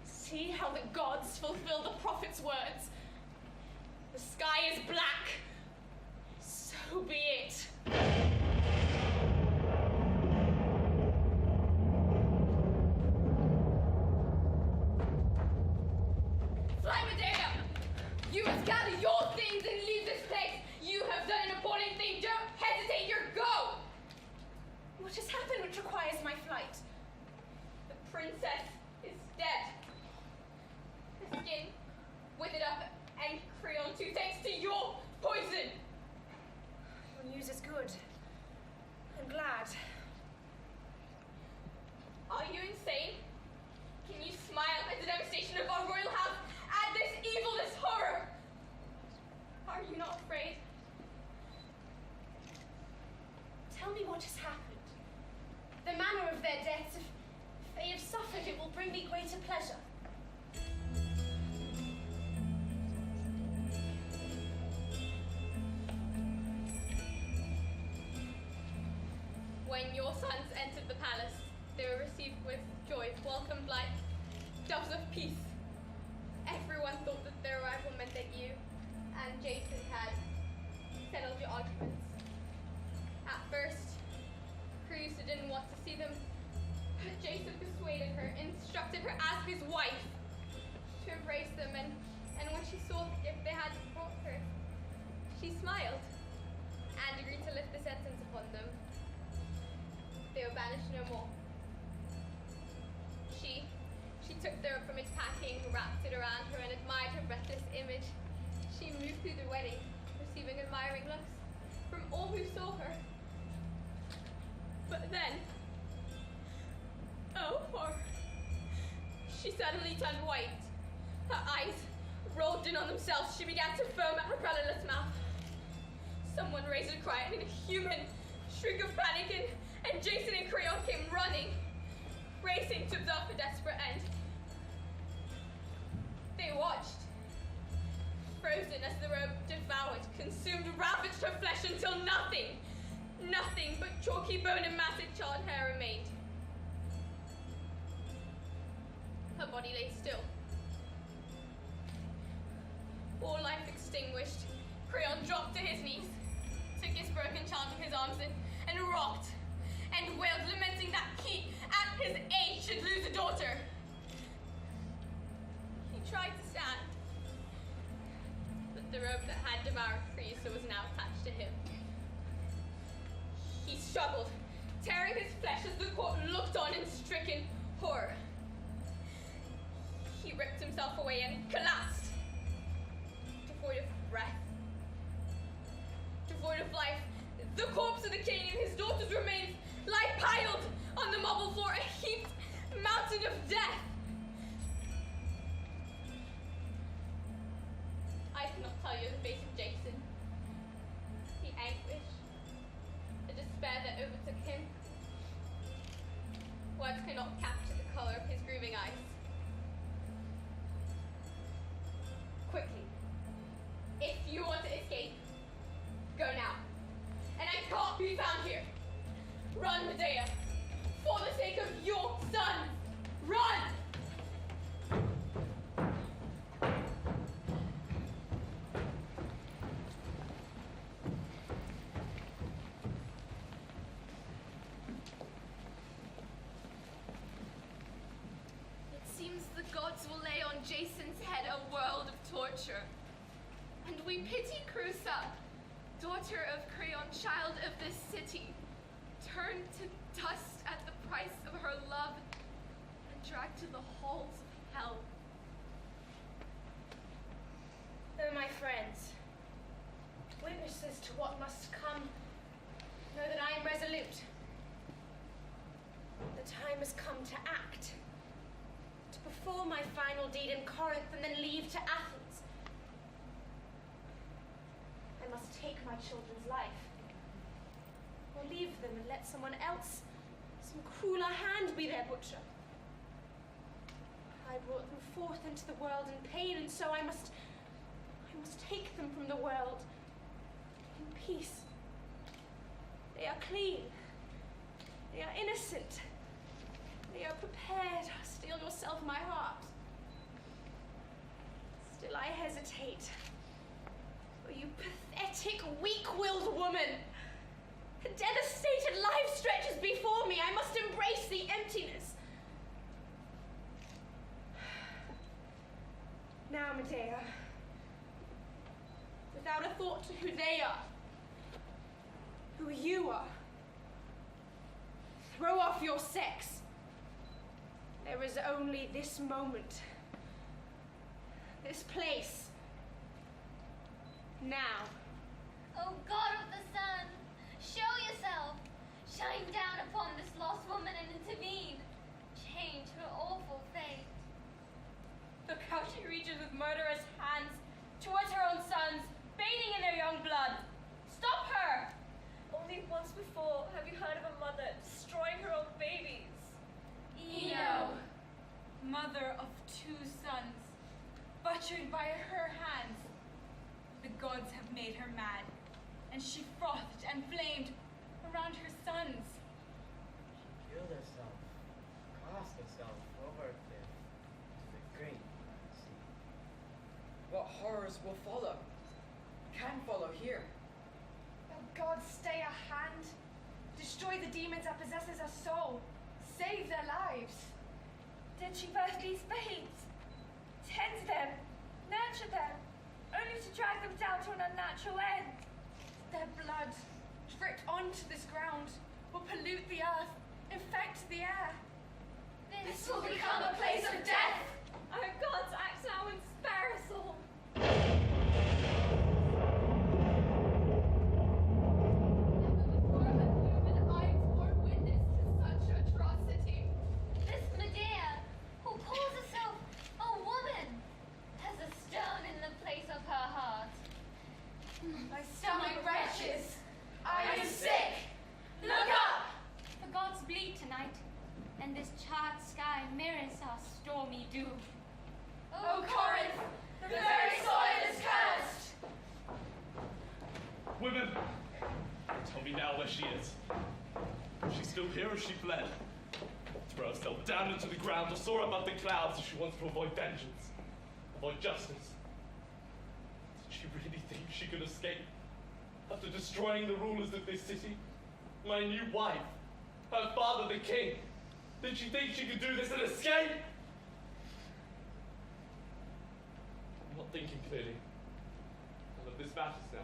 See how the gods fulfill the prophet's words. The sky is black. So be it. Fly, Medea! You must gather your things and leave this place. You have done an appalling thing. Don't hesitate. Your go. What has happened which requires my flight? The princess is dead. The skin withered up and Creon too, thanks to your poison. Your news is good. I'm glad. Are you insane? Can you smile at the devastation of our royal house, at this evil, this horror? Are you not afraid? Tell me what has happened. The manner of their deaths. If they have suffered, it will bring me greater pleasure. When your sons entered the palace, they were received with joy, welcomed like doves of peace. Everyone thought that their arrival meant that you and Jason had settled your arguments. At first, Creusa didn't want to see them, but Jason persuaded her, instructed her as his wife to embrace them, and when she saw the gift they had brought her, she smiled and agreed to lift the sentence upon them. They were banished no more. She took the robe from its packing, wrapped it around her, and admired her breathless image. She moved through the wedding, receiving admiring looks from all who saw her. But then, she suddenly turned white. Her eyes rolled in on themselves. She began to foam at her colorless mouth. Someone raised a cry, an inhuman shriek of panic, and Jason and Creon came running, racing to observe the desperate end. They watched, frozen as the robe devoured, consumed, ravaged her flesh until nothing but chalky bone and massive charred hair remained. Her body lay still. All life extinguished, Creon dropped to his knees, took his broken child in his arms and rocked and wailed, lamenting that he, at his age, should lose a daughter. He tried to stand, but the robe that had devoured Creosa was now attached to him. He struggled, tearing his flesh as the court looked on in stricken horror. He ripped himself away and collapsed, devoid of breath, devoid of life. The corpse of the king and his daughter's remains lie piled on the marble floor, a heaped mountain of death. I cannot tell you the face of Jason, the anguish, the despair that overtook him. Words cannot capture the color of his grieving eyes. Quickly, if you want to escape, go now. And I can't be found here. Run, Medea, for the sake of your son. Run! It seems the gods will lay on Jason's head a world of torture. And we pity Creusa, daughter of Creon, child of this city, turned to dust at the price of her love and dragged to the halls of hell. Oh, my friends, witnesses to what must come, know that I am resolute. The time has come to act, to perform my final deed in Corinth and then leave to Athens. I must take my children's life, or leave them and let someone else, some crueler hand, be their butcher. I brought them forth into the world in pain, and so I must take them from the world in peace. They are clean. They are innocent. They are prepared. Steel yourself, my heart. Still I hesitate. Oh, you pathetic, weak-willed woman. A devastated life stretches before me. I must embrace the emptiness. Now, Medea, without a thought to who they are, who you are, throw off your sex. There is only this moment, this place, now. O God of the sun, show yourself. Shine down upon this lost woman and intervene. Change her awful fate. Look how she reaches with murderous hands towards her own sons, bathing in their young blood. Stop her! Only once before have you heard of a mother destroying her own babies. Io, mother of 2 sons, butchered by her hands. The gods have made her mad, and she frothed and flamed around her sons. She killed herself, cast herself over a cliff to the great sea. What horrors will follow? Can follow here. Oh God, stay a hand. Destroy the demons that possesses her soul. Save their lives. Did she birth these babes? Tend them, nurture them, only to drag them down to an unnatural end? Their blood, dripped onto this ground, will pollute the earth, infect the air. This will become a place of death. Our gods act now and spare us all. This Medea, who calls herself a woman, has a stone in the place of her heart. My stomach retches. I am sick. Look up! doom. O Corinth, the very soil is cursed! Women, tell me now where she is. She's still here or she fled? Throw herself down into the ground or soar above the clouds if she wants to avoid vengeance, avoid justice. Did she really think she could escape? After destroying the rulers of this city? My new wife? Her father the king? Did she think she could do this and escape? I'm not thinking clearly. None of this matters now.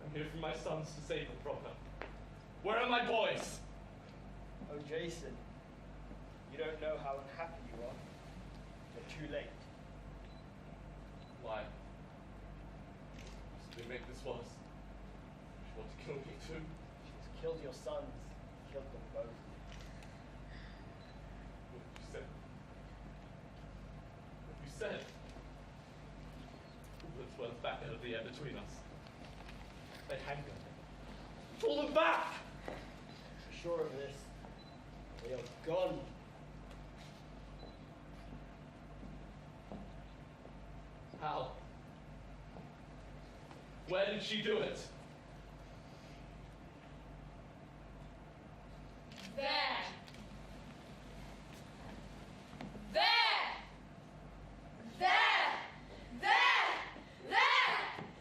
I'm here for my sons to save them from her. Where are my boys? Oh, Jason, you don't know how unhappy you are. You're too late. Why? Did they make this worse? She wanted to kill me too? She's killed your sons, killed them both. What have you said? What have you said? Let's run back out of the air between us. They hang them. Pull them back! Sure of this, they are gone. How? Where did she do it? There! There! There! There! There!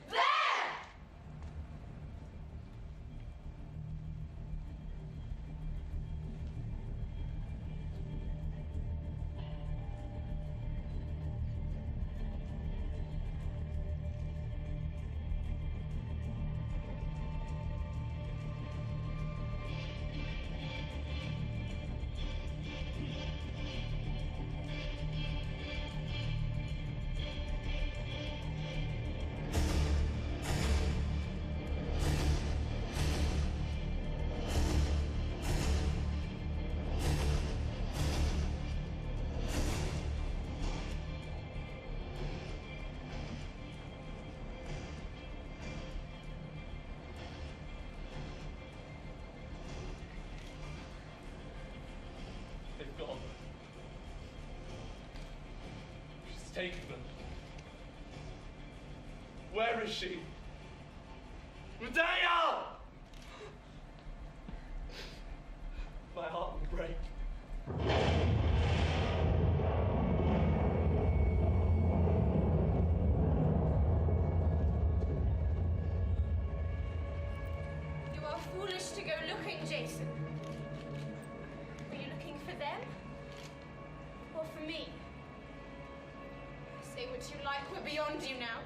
There! They've gone. She's taken them. Where is she? Medea! My heart will break. You are foolish to go looking, Jason. Were you looking for them? Or for me? Say what you like, we're beyond you now.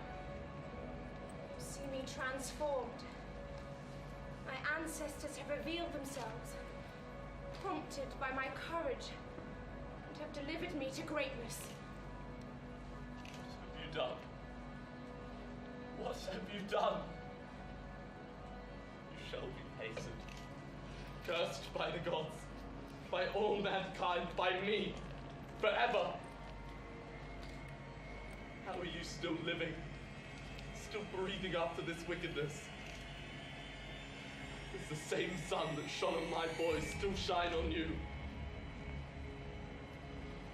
You see me transformed. My ancestors have revealed themselves, prompted by my courage, and have delivered me to greatness. What have you done? What have you done? You shall be hastened, cursed by the gods, by all mankind, by me, forever. How are you still living, still breathing after this wickedness? Does the same sun that shone on my boys still shine on you?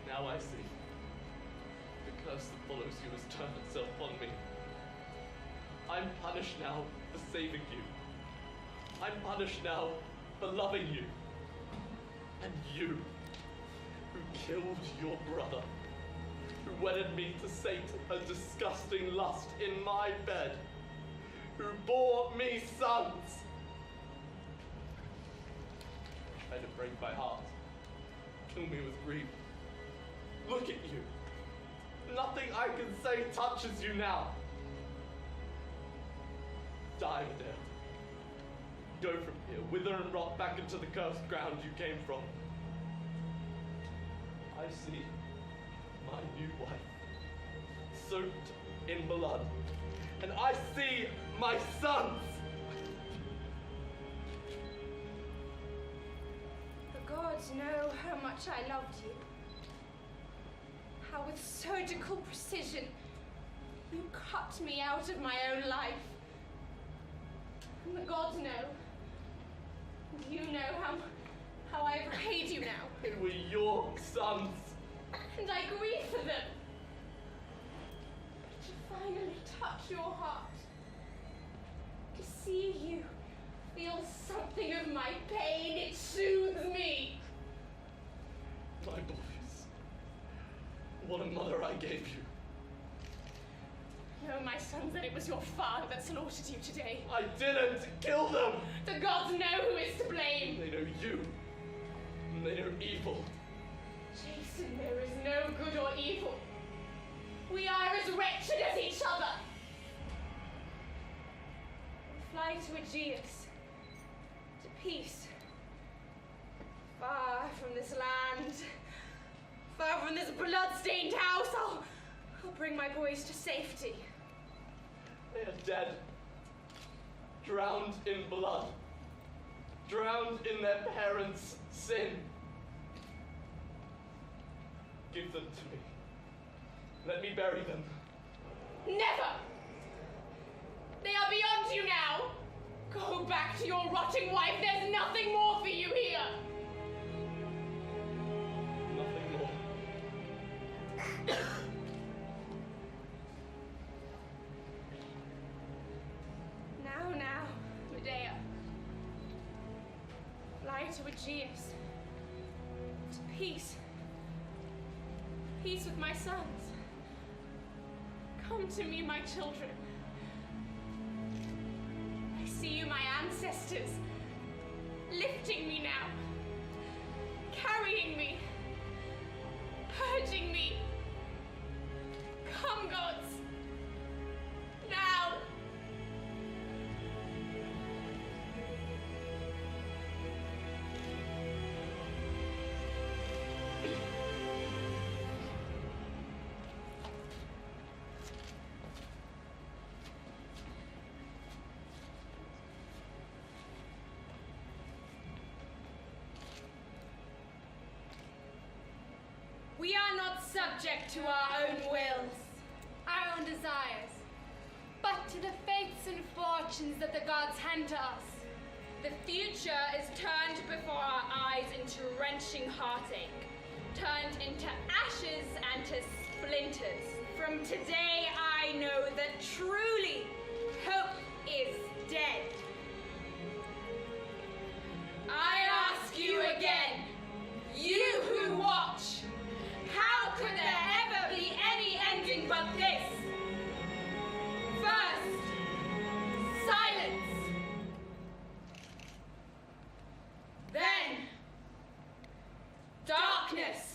Now I see. The curse that follows you has turned itself on me. I'm punished now for saving you. I'm punished now for loving you. And you, who killed your brother, who wedded me to sate a disgusting lust in my bed, who bore me sons, tried to break my heart, kill me with grief. Look at you. Nothing I can say touches you now. Die, Medea. Go from here, wither and rot back into the cursed ground you came from. I see my new wife, soaked in blood, and I see my sons. The gods know how much I loved you. How with surgical precision you cut me out of my own life. And the gods know. And you know how I've repaid you now. They were your sons. and I grieve for them. But to finally touch your heart, to see you feel something of my pain, it soothes me. My boys, what a mother I gave you. No, my son said it was your father that slaughtered you today. I didn't kill them! The gods know who is to blame. They know you. And they know evil. Jason, there is no good or evil. We are as wretched as each other. We fly to Aegeus, to peace. Far from this land, far from this blood-stained house, I'll bring my boys to safety. They are dead. Drowned in blood. Drowned in their parents' sin. Give them to me. Let me bury them. Never! They are beyond you now. Go back to your rotting wife. There's nothing more for you here. Nothing more. Now, Medea. Fly to Aegeus. To peace. Peace with my sons. Come to me, my children. I see you, my ancestors, lifting me now, carrying me, purging me. Come, gods, now. We are not subject to our own wills, our own desires, but to the fates and fortunes that the gods hand to us. The future is turned before our eyes into wrenching heartache, turned into ashes and to splinters. From today, I know that truly hope is dead. I ask you again, you who watch, how could there ever be any ending but this? First, silence. Then, darkness.